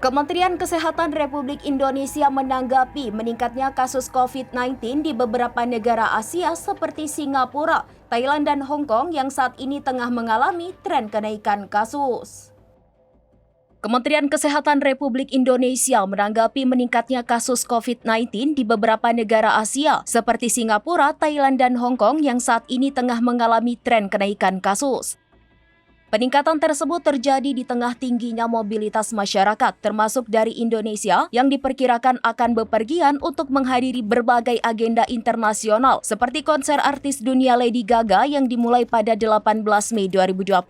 Kementerian Kesehatan Republik Indonesia menanggapi meningkatnya kasus COVID-19 di beberapa negara Asia seperti Singapura, Thailand, dan Hong Kong yang saat ini tengah mengalami tren kenaikan kasus. Kementerian Kesehatan Republik Indonesia menanggapi meningkatnya kasus COVID-19 di beberapa negara Asia seperti Singapura, Thailand, dan Hong Kong yang saat ini tengah mengalami tren kenaikan kasus. Peningkatan tersebut terjadi di tengah tingginya mobilitas masyarakat, termasuk dari Indonesia, yang diperkirakan akan bepergian untuk menghadiri berbagai agenda internasional, seperti konser artis dunia Lady Gaga yang dimulai pada 18 Mei 2025.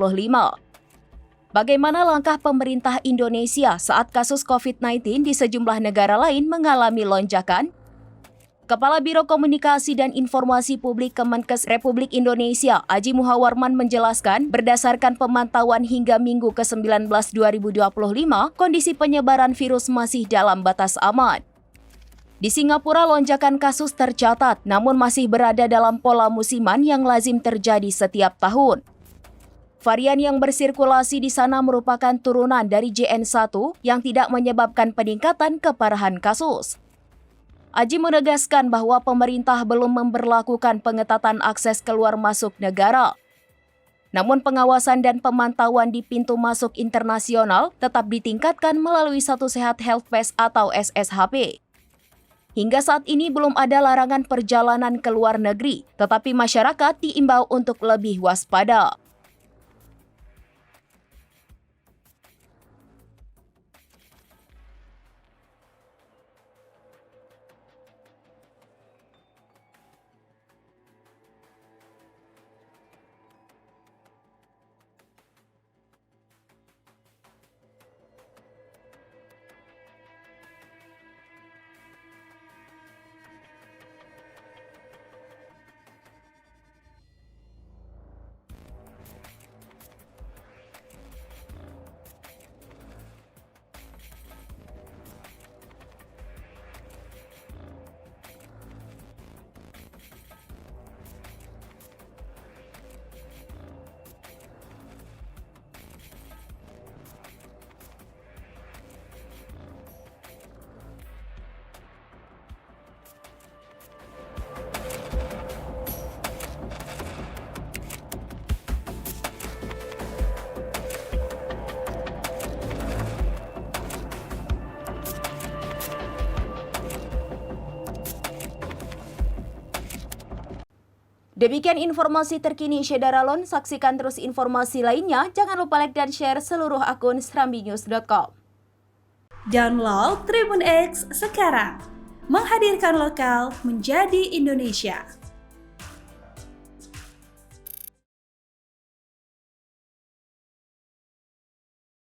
Bagaimana langkah pemerintah Indonesia saat kasus COVID-19 di sejumlah negara lain mengalami lonjakan? Kepala Biro Komunikasi dan Informasi Publik Kemenkes Republik Indonesia, Adjie Muhawarman menjelaskan, berdasarkan pemantauan hingga Minggu ke-19 2025, kondisi penyebaran virus masih dalam batas aman. Di Singapura, lonjakan kasus tercatat, namun masih berada dalam pola musiman yang lazim terjadi setiap tahun. Varian yang bersirkulasi di sana merupakan turunan dari JN1 yang tidak menyebabkan peningkatan keparahan kasus. Adjie menegaskan bahwa pemerintah belum memberlakukan pengetatan akses keluar masuk negara. Namun pengawasan dan pemantauan di pintu masuk internasional tetap ditingkatkan melalui Satu Sehat Health Pass atau SSHP. Hingga saat ini belum ada larangan perjalanan ke luar negeri, tetapi masyarakat diimbau untuk lebih waspada. Demikian informasi terkini Syedaralon, saksikan terus informasi lainnya, jangan lupa like dan share seluruh akun serambinews.com. Download Tribun X sekarang, menghadirkan lokal menjadi Indonesia.